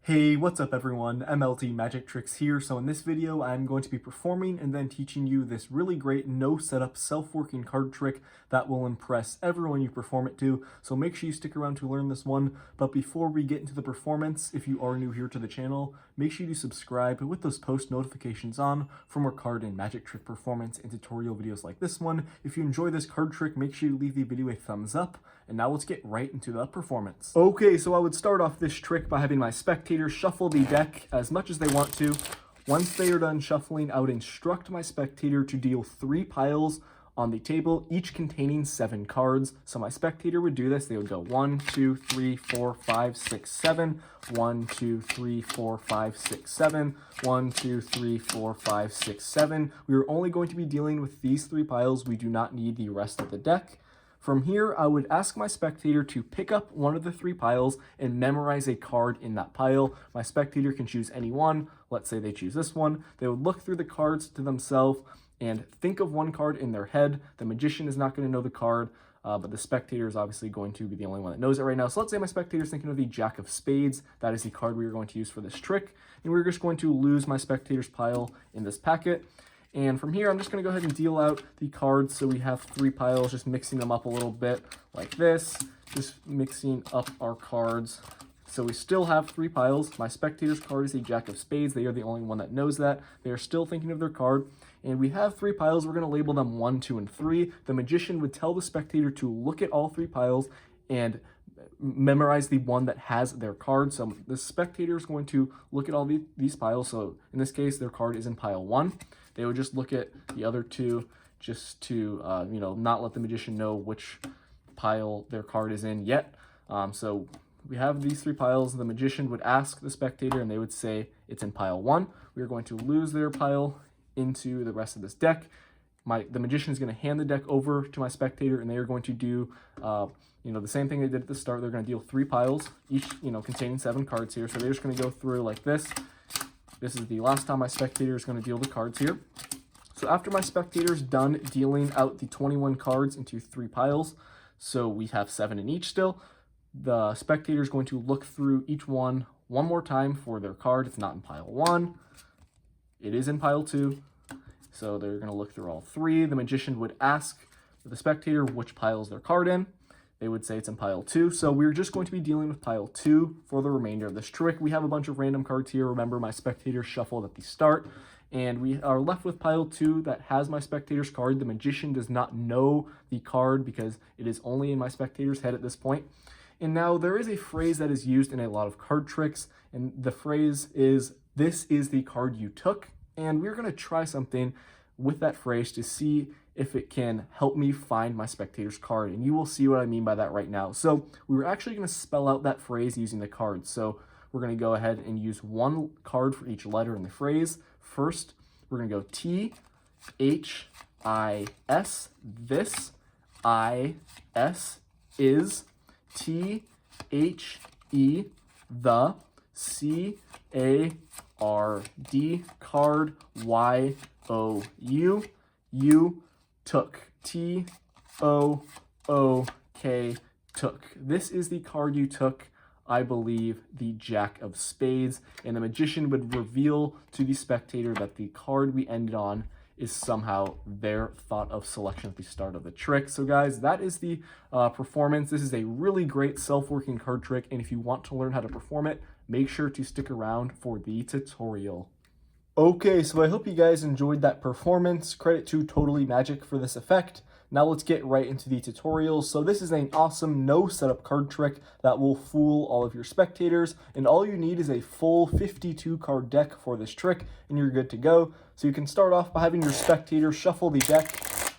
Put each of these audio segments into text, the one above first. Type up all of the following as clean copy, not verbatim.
Hey, what's up everyone? MLT Magic Tricks here. So in this video, I'm going to be performing and then teaching you this really great no setup self-working card trick that will impress everyone you perform it to. So make sure you stick around to learn this one. But before we get into the performance, if you are new here to the channel, make sure you subscribe with those post notifications on for more card and magic trick performance and tutorial videos like this one. If you enjoy this card trick, make sure you leave the video a thumbs up. And now let's get right into the performance. Okay, so I would start off this trick by having my spectators shuffle the deck as much as they want to. Once they are done shuffling, I would instruct my spectator to deal 3 piles on the table, each containing 7 cards. So my spectator would do this. They would go 1, 2, 3, 4, 5, 6, 7. 1, 2, 3, 4, 5, 6, 7. 1, 2, 3, 4, 5, 6, 7. We are only going to be dealing with these 3 piles. We do not need the rest of the deck. From here, I would ask my spectator to pick up one of the 3 piles and memorize a card in that pile. My spectator can choose any one. Let's say they choose this one. They would look through the cards to themselves and think of one card in their head. The magician is not going to know the card, but the spectator is obviously going to be the only one that knows it right now. So let's say my spectator is thinking of the Jack of Spades. That is the card we are going to use for this trick. And we're just going to lose my spectator's pile in this packet. And from here, I'm just going to go ahead and deal out the cards. So we have 3 piles, just mixing them up a little bit like this, just mixing up our cards. So we still have 3 piles. My spectator's card is a Jack of Spades. They are the only one that knows that. They are still thinking of their card. And we have 3 piles. We're going to label them 1, 2, and 3. The magician would tell the spectator to look at all 3 piles and memorize the one that has their card. So the spectator is going to look at all these piles. So in this case, their card is in pile 1. They would just look at the other 2 just to, not let the magician know which pile their card is in yet. So we have these 3 piles. The magician would ask the spectator and they would say it's in pile 1. We are going to lose their pile into the rest of this deck. The magician is going to hand the deck over to my spectator and they are going to do, the same thing they did at the start. They're going to deal 3 piles, each, containing 7 cards here. So they're just going to go through like this. This is the last time my spectator is going to deal the cards here. So after my spectator is done dealing out the 21 cards into 3 piles, so we have 7 in each still, the spectator is going to look through each one more time for their card. It's not in pile 1. It is in pile 2. So they're going to look through all 3. The magician would ask the spectator which pile is their card in. They would say it's in pile 2. So we're just going to be dealing with pile 2 for the remainder of this trick. We have a bunch of random cards here. Remember, my spectator shuffled at the start. And we are left with pile 2 that has my spectator's card. The magician does not know the card because it is only in my spectator's head at this point. And now there is a phrase that is used in a lot of card tricks. And the phrase is, "This is the card you took." And we're going to try something with that phrase to see if it can help me find my spectator's card. And you will see what I mean by that right now. So we were actually going to spell out that phrase using the cards. So we're going to go ahead and use 1 card for each letter in the phrase. First, we're going to go T, H, I, S, this, I, S, is, T, H, E, the, C, A, R, D, card, Y, O, U, U, took, T, O, O, K, took. This is the card you took, I believe, the Jack of Spades, and the magician would reveal to the spectator that the card we ended on is somehow their thought of selection at the start of the trick. So guys, that is the performance. This is a really great self-working card trick, and if you want to learn how to perform it, make sure to stick around for the tutorial. Okay, so I hope you guys enjoyed that performance. Credit to Totally Magic for this effect. Now let's get right into the tutorial. So this is an awesome no setup card trick that will fool all of your spectators, and all you need is a full 52 card deck for this trick and you're good to go. So you can start off by having your spectator shuffle the deck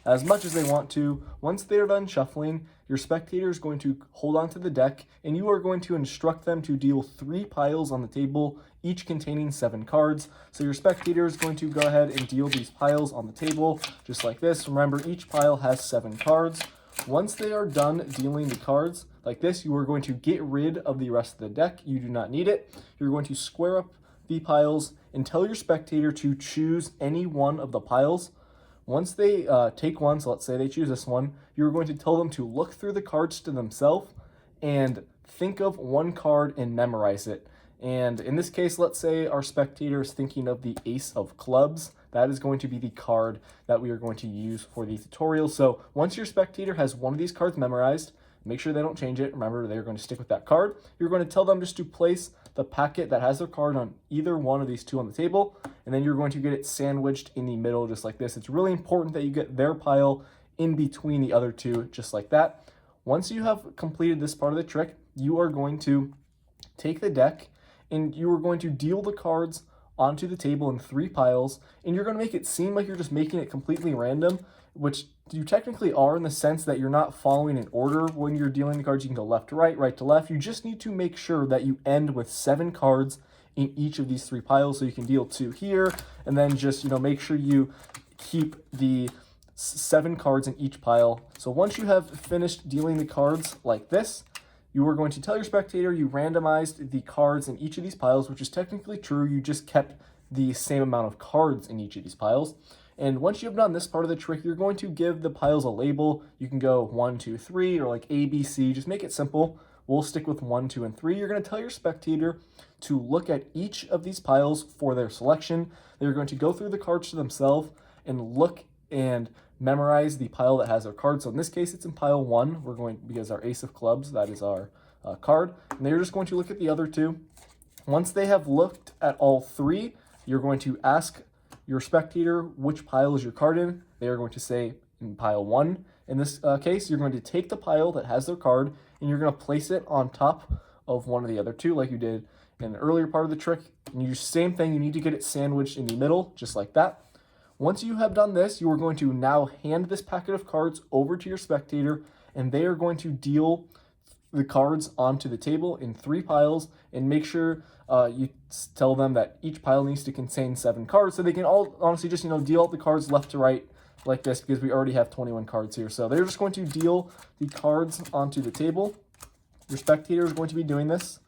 as much as they want to. Once they're done shuffling, your spectator is going to hold onto the deck and you are going to instruct them to deal 3 piles on the table, each containing 7 cards. So your spectator is going to go ahead and deal these piles on the table just like this. Remember, each pile has 7 cards. Once they are done dealing the cards like this, you are going to get rid of the rest of the deck. You do not need it. You're going to square up the piles and tell your spectator to choose any one of the piles. Once they take one, so let's say they choose this one, you're going to tell them to look through the cards to themselves and think of one card and memorize it. And in this case, let's say our spectator is thinking of the ace of clubs. That is going to be the card that we are going to use for the tutorial. So once your spectator has one of these cards memorized, make sure they don't change it. Remember, they're going to stick with that card. You're going to tell them just to place the packet that has their card on either one of these two on the table, and then you're going to get it sandwiched in the middle just like this. It's really important that you get their pile in between the other two just like that. Once you have completed this part of the trick, you are going to take the deck and you are going to deal the cards onto the table in 3 piles, and you're going to make it seem like you're just making it completely random, which you technically are in the sense that you're not following an order when you're dealing the cards. You can go left to right, right to left. You just need to make sure that you end with 7 cards in each of these 3 piles, so you can deal 2 here, and then just, make sure you keep the 7 cards in each pile. So once you have finished dealing the cards like this, you are going to tell your spectator you randomized the cards in each of these piles, which is technically true. You just kept the same amount of cards in each of these piles. And once you have done this part of the trick, you're going to give the piles a label. You can go 1, 2, 3, or like A, B, C. Just make it simple. We'll stick with 1, 2, and 3. You're going to tell your spectator to look at each of these piles for their selection. They're going to go through the cards to themselves and look and memorize the pile that has their card. So in this case, it's in pile 1. We're going, because our ace of clubs, that is our card. And they're just going to look at the other 2. Once they have looked at all 3, you're going to ask your spectator which pile is your card in. They are going to say in pile 1. In this case, you're going to take the pile that has their card and you're going to place it on top of one of the other 2 like you did in the earlier part of the trick. And you same thing, you need to get it sandwiched in the middle, just like that. Once you have done this, you are going to now hand this packet of cards over to your spectator, and they are going to deal the cards onto the table in 3 piles, and make sure you tell them that each pile needs to contain 7 cards, so they can all honestly just deal out the cards left to right like this, because we already have 21 cards here. So they're just going to deal the cards onto the table. Your spectator is going to be doing this,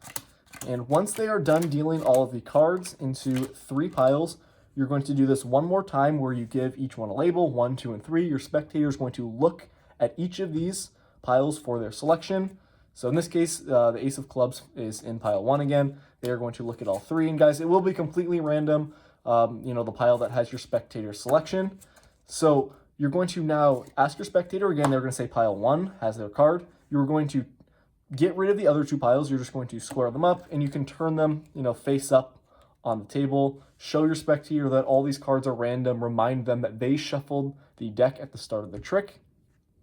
and once they are done dealing all of the cards into 3 piles, you're going to do this one more time where you give each one a label, 1, 2, and 3. Your spectator is going to look at each of these piles for their selection. So in this case, the ace of clubs is in pile 1 again. They are going to look at all 3. And guys, it will be completely random, the pile that has your spectator selection. So you're going to now ask your spectator again. They're going to say pile 1 has their card. You're going to get rid of the other 2 piles. You're just going to square them up, and you can turn them, face up on the table. Show your spectator that all these cards are random. Remind them that they shuffled the deck at the start of the trick.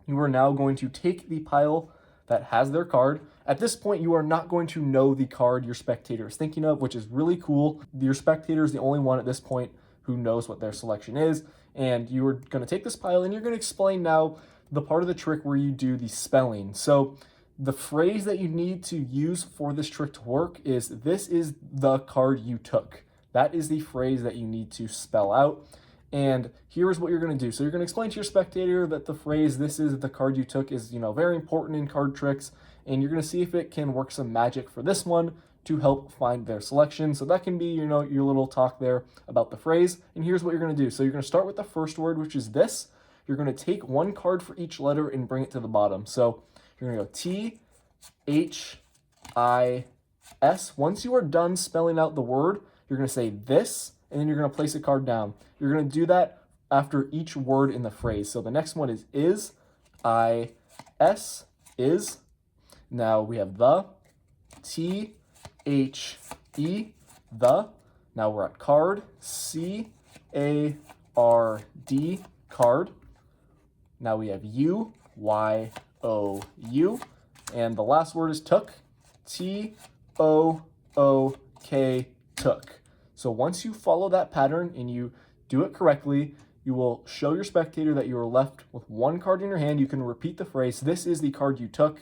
You are now going to take the pile that has their card. At this point, you are not going to know the card your spectator is thinking of, which is really cool. Your spectator is the only one at this point who knows what their selection is. And you are going to take this pile and you're going to explain now the part of the trick where you do the spelling. So the phrase that you need to use for this trick to work is, "This is the card you took." That is the phrase that you need to spell out. And here's what you're going to do. So you're going to explain to your spectator that the phrase, "This is the card you took," is, very important in card tricks. And you're going to see if it can work some magic for this one to help find their selection. So that can be, your little talk there about the phrase. And here's what you're going to do. So you're going to start with the first word, which is this. You're going to take 1 card for each letter and bring it to the bottom. So you're going to go T, H, I, S. Once you are done spelling out the word, you're going to say this, and then you're going to place a card down. You're going to do that after each word in the phrase. So the next one is, I, S, is. Now we have the, T, H, E, the. Now we're at card, C, A, R, D, card. Now we have U, Y, O, U. And the last word is took, T, O, O, K, took. So once you follow that pattern and you do it correctly, you will show your spectator that you are left with 1 card in your hand. You can repeat the phrase, "This is the card you took,"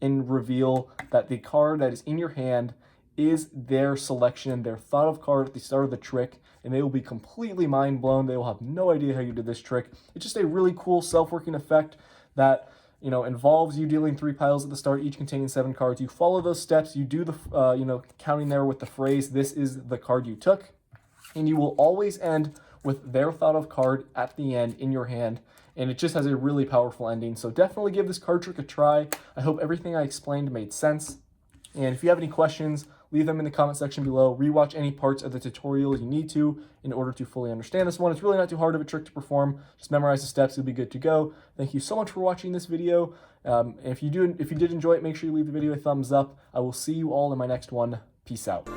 and reveal that the card that is in your hand is their selection, their thought of card at the start of the trick, and they will be completely mind blown. They will have no idea how you did this trick. It's just a really cool self-working effect that involves you dealing 3 piles at the start, each containing 7 cards. You follow those steps, you do the, counting there with the phrase, "This is the card you took," and you will always end with their thought of card at the end in your hand, and it just has a really powerful ending. So definitely give this card trick a try. I hope everything I explained made sense, and if you have any questions, leave them in the comment section below. Rewatch any parts of the tutorial you need to in order to fully understand this one. It's really not too hard of a trick to perform. Just memorize the steps, you'll be good to go. Thank you so much for watching this video. If you did enjoy it, make sure you leave the video a thumbs up. I will see you all in my next one. Peace out.